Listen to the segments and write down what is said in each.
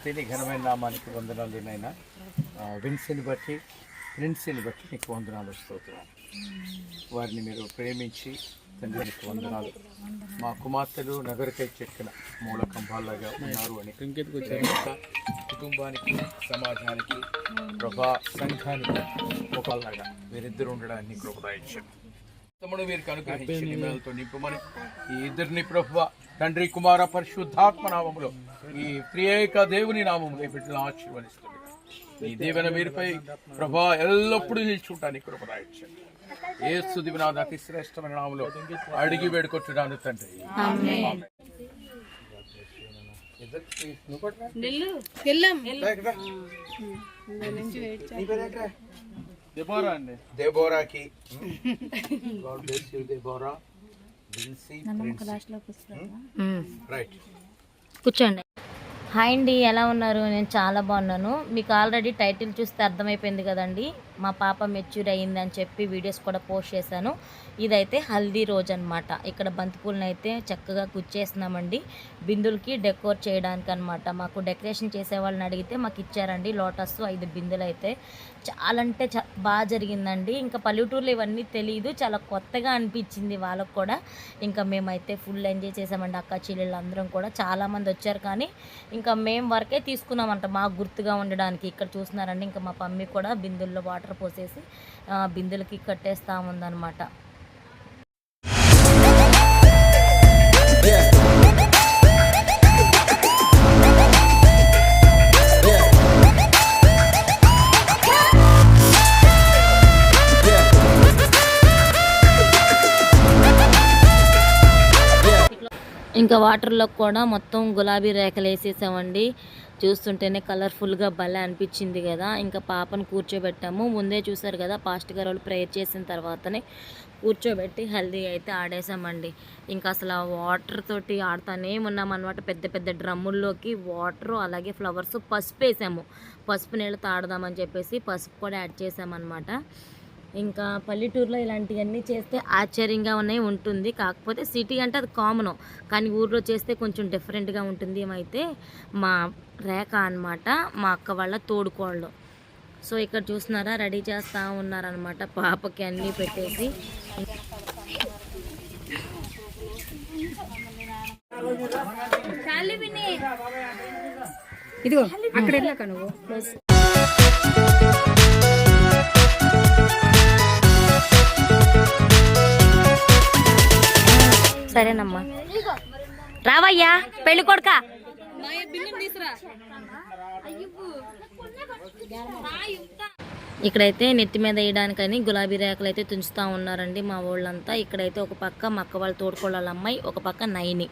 స్థుతి నీ ఘనమైన నామానికి వందనాలు నైనా. విన్స్ని బట్టి ప్రిన్స్ని బట్టి నీకు వందనాలు స్తోత్రాలు. వారిని మీరు ప్రేమించి తండ్రి నీకు వందనాలు. మా కుమార్తెలు నగరికై చెక్కిన మూల కంబాల్లాగా ఉన్నారు అని కుటుంబానికి సమాజానికి ప్రభా సంఘానికి ఒకలాగా వీరిద్దరు ఉండడానికి కృపదాయించారు. తమ్ముడు వీరికి అనుగ్రహించి నిమ్మలతో నింపమని ఈ ఇద్దరిని ప్రభువ తండ్రి కుమార పరిశుద్ధాత్మ నామములో ఈ త్రియేక దేవుని నామములో ఈ బిడ్డలను ఆశీర్వదిస్తుంది. ఈ దీవెన వీరిపై ప్రభా ఎల్లప్పుడూ నిల్చుంటానికి కృపదాయించండి. యేసు దివనాథ అతి శ్రేష్టమైన నామములో అడిగి వేడుకొచ్చున్నాను తండ్రి. దేబోరాకి కూర్చోండి. హాయ్ అండి, ఎలా ఉన్నారు? నేను చాలా బాగున్నాను. మీకు ఆల్రెడీ టైటిల్ చూస్తే అర్థమైపోయింది కదండి, మా పాప మెచ్యూర్ అయ్యింది అని చెప్పి వీడియోస్ కూడా పోస్ట్ చేశాను. ఇదైతే హల్దీ రోజు అనమాట. ఇక్కడ బంతిపూలను అయితే చక్కగా గుచ్చేస్తున్నామండి బిందులకి డెకోర్ చేయడానికి అనమాట. మాకు డెకరేషన్ చేసే వాళ్ళని అడిగితే మాకు ఇచ్చారండి లోటస్ 5 బిందులు. అయితే చాలా అంటే బాగా జరిగిందండి. ఇంకా పల్లెటూరులో ఇవన్నీ తెలియదు, చాలా కొత్తగా అనిపించింది వాళ్ళకు కూడా. ఇంకా మేమైతే ఫుల్ ఎంజాయ్ చేసామండి. అక్క చెల్లెళ్ళు అందరం కూడా చాలామంది వచ్చారు, కానీ ఇంకా మేము వరకే తీసుకున్నామంట మాకు గుర్తుగా ఉండడానికి. ఇక్కడ చూస్తున్నారండి, ఇంకా మా మమ్మీ కూడా బిందుల్లో వాటర్ పోసేసి బిందులకి కట్టేస్తూ ఉందన్నమాట. ఇంకా వాటర్లో కూడా మొత్తం గులాబీ రేఖలు వేసేసామండి. చూస్తుంటేనే కలర్ఫుల్గా భలే అనిపించింది కదా. ఇంకా పాపను కూర్చోబెట్టాము. ముందే చూసారు కదా, పాస్టర్ గారు వాళ్ళు ప్రేయర్ చేసిన తర్వాతనే కూర్చోబెట్టి హెల్దీ అయితే ఆడేసామండి. ఇంకా అసలు ఆ వాటర్ తోటి ఆడుతూనే ఉన్నామన్నమాట. పెద్ద పెద్ద డ్రమ్ముల్లోకి వాటరు అలాగే ఫ్లవర్స్, పసుపు వేసాము. పసుపు నీళ్ళతో ఆడదామని చెప్పేసి పసుపు కూడా యాడ్ చేసామన్నమాట. ఇంకా పల్లెటూరులో ఇలాంటివన్నీ చేస్తే ఆశ్చర్యంగా ఉంటుంది. కాకపోతే సిటీ అంటే అది కామను, కానీ ఊర్లో చేస్తే కొంచెం డిఫరెంట్గా ఉంటుంది. ఏమైతే మా రేఖ అన్నమాట, మా అక్క వాళ్ళ తోడుకోళ్ళు. సో ఇక్కడ చూస్తున్నారా, రెడీ చేస్తూ ఉన్నారనమాట పాపకి అన్నీ పెట్టేసి. ఇదిగో అక్కడ వెళ్ళాక నువ్వు సరేనమ్మా, రావయ్యా పెళ్లి కొడుక. ఇక్కడైతే నెత్తి మీద వేయడానికని గులాబీ రేఖలు అయితే తుంచుతూ ఉన్నారండి మా వాళ్ళంతా. ఇక్కడైతే ఒక పక్క మా అక్క వాళ్ళ తోడుకోళ్ళ అమ్మాయి, ఒక పక్క నైని.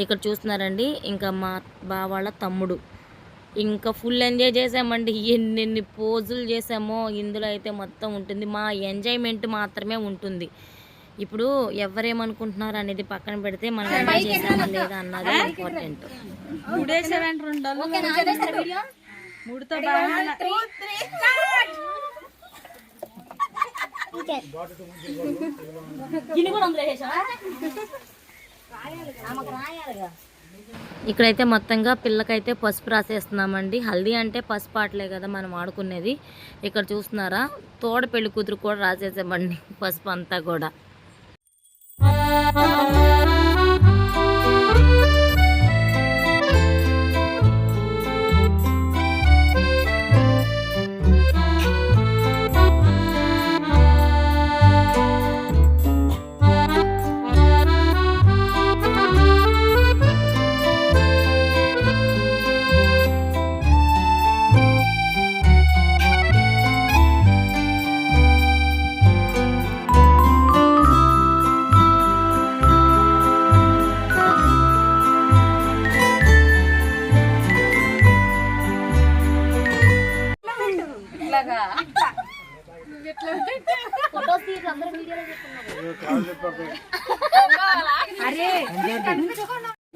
ఇక్కడ చూస్తున్నారండి, ఇంకా మా బావాళ్ళ తమ్ముడు. ఇంకా ఫుల్ ఎంజాయ్ చేసామండి. ఎన్నెన్ని పోజులు చేసామో ఇందులో అయితే మొత్తం ఉంటుంది. మా ఎంజాయ్మెంట్ మాత్రమే ఉంటుంది. ఇప్పుడు ఎవరేమనుకుంటున్నారు అనేది పక్కన పెడితే మనం ఎంజాయ్ చేసామా లేదా అన్నది ఇంపార్టెంట్. ఇక్కడైతే మొత్తంగా పిల్లకైతే పసుపు రాసేస్తున్నామండి. హల్దీ అంటే పసుపు ఆటలే కదా మనం ఆడుకునేది. ఇక్కడ చూస్తున్నారా, తోడ పెళ్లి కూతురు కూడా రాసేసామండి పసుపు అంతా కూడా.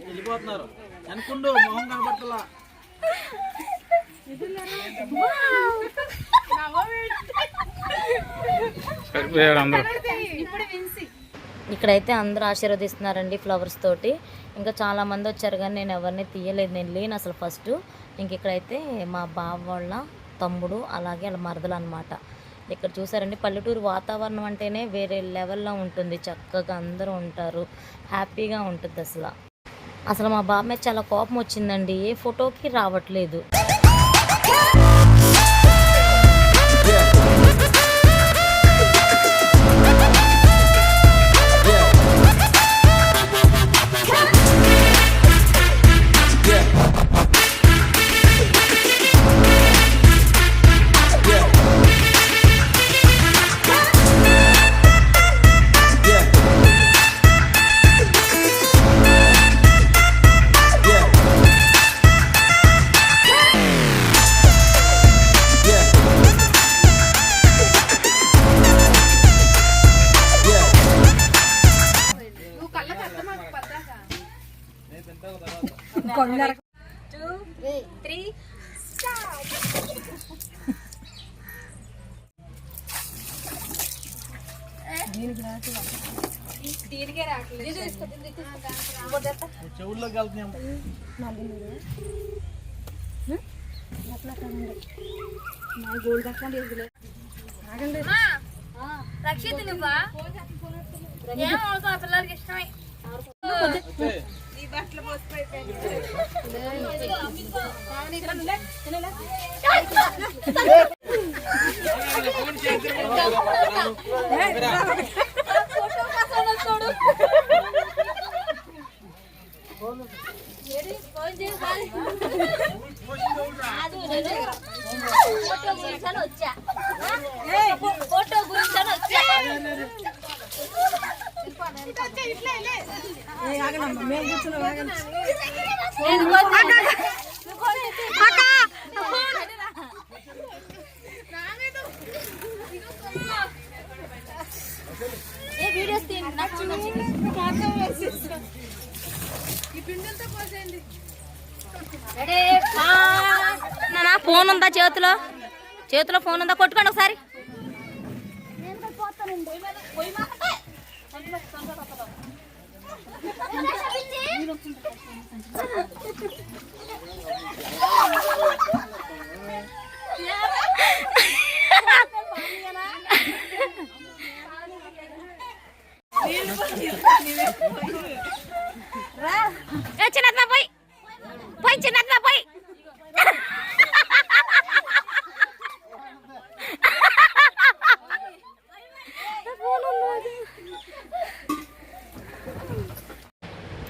వెళ్ళిపోతున్నారు అనుకుంటూ మొహం కనబడతలా. ఇక్కడైతే అందరూ ఆశీర్వదిస్తున్నారండి ఫ్లవర్స్ తోటి. ఇంకా చాలామంది వచ్చారు, కానీ నేను ఎవరిని తీయలేదు. నేను లేను అసలు ఫస్ట్. ఇంక ఇక్కడైతే మా బావ వాళ్ళ తమ్ముడు అలాగే వాళ్ళ మరదలు అనమాట. ఇక్కడ చూసారండి, పల్లెటూరు వాతావరణం అంటేనే వేరే లెవెల్లో ఉంటుంది. చక్కగా అందరూ ఉంటారు, హ్యాపీగా ఉంటుంది. అసలు మా బావ మీద చాలా కోపం వచ్చిందండి, ఏ ఫోటోకి రావట్లేదు. రక్షిత నువ్వా ఏం అవుతావు ఆ పిల్లలకి ఇష్టమై వచ్చా ఫోటో గురించి వచ్చా వీడియోస్ ఫోన్ ఉందా చేతిలో ఫోన్ ఉందా, కొట్టుకోండి ఒకసారి. చిన్నత్మ పోయి చిన్నత్మ పోయి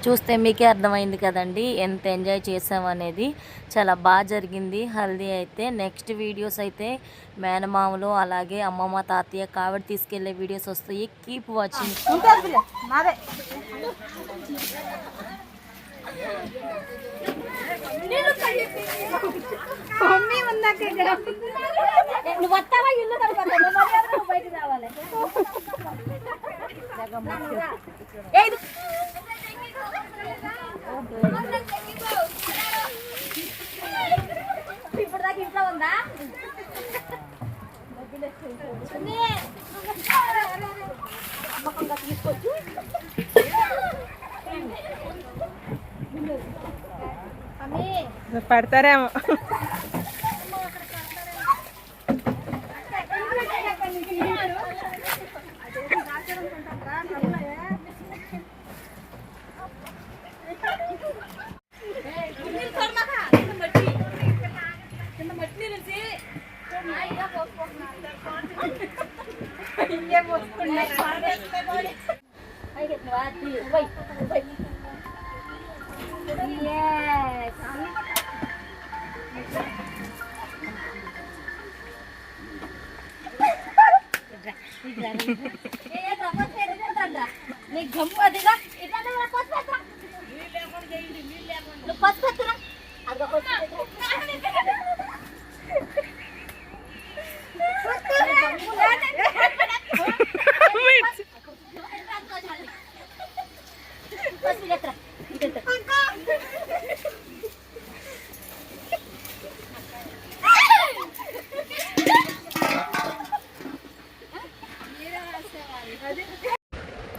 చూస్తే మీకే అర్థమైంది కదండి ఎంత ఎంజాయ్ చేసామనేది. చాలా బాగా జరిగింది హల్దీ అయితే. నెక్స్ట్ వీడియోస్ అయితే మేనమామలు అలాగే అమ్మమ్మ తాతయ్య కావిడి తీసుకెళ్లే వీడియోస్ వస్తాయి. Keep watching. నువ్వు వస్తావా ఇల్లు బయట రావాలి. ఇప్పుడు దాకా ఇంట్లో ఉందా? తీసుకొచ్చి పడతారేమో.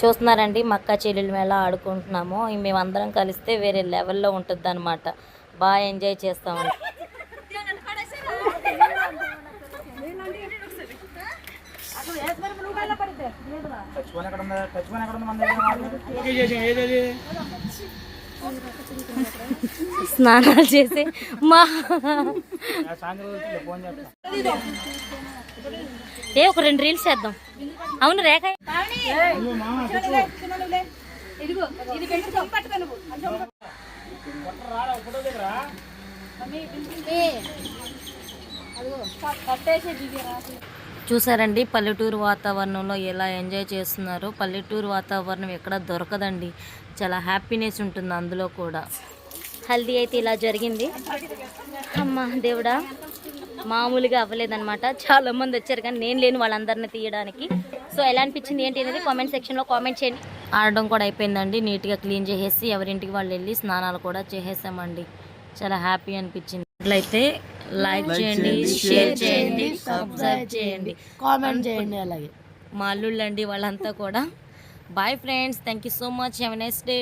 చూస్తున్నారండి మక్క చెల్లెలు మేళ ఆడుకుంటున్నాము. మేమందరం కలిస్తే వేరే లెవెల్లో ఉంటుంది అన్నమాట. బాగా ఎంజాయ్ చేస్తామండి. ఓకే చేసాం ఏదది స్నానాలు చేసి మా ఒక 2 రీల్స్ చేద్దాం. అవును రేఖ చూసారండి పల్లెటూరు వాతావరణంలో ఎలా ఎంజాయ్ చేస్తున్నారు. పల్లెటూరు వాతావరణం ఎక్కడ దొరకదండి, చాలా హ్యాపీనెస్ ఉంటుంది అందులో కూడా. హల్దీ అయితే ఇలా జరిగింది. అమ్మ దేవుడా, మామూలుగా అవ్వలేదన్నమాట. చాలా మంది వచ్చారు కానీ నేను లేని వాళ్ళందరినీ తీయడానికి. సో ఎలా అనిపించింది ఏంటి అనేది కామెంట్ సెక్షన్లో కామెంట్ చేయండి. ఆడడం కూడా అయిపోయిందండి, నీట్గా క్లీన్ చేసేసి ఎవరింటికి వాళ్ళు వెళ్ళి స్నానాలు కూడా చేసేసామండి. చాలా హ్యాపీ అనిపించింది. అట్లయితే లైక్ చేయండి, షేర్ చేయండి, సబ్స్క్రైబ్ చేయండి, కామెంట్ చేయండి. అలాగే మా అల్లుళ్ళండి వాళ్ళంతా కూడా. Bye friends, thank you so much, have a nice day.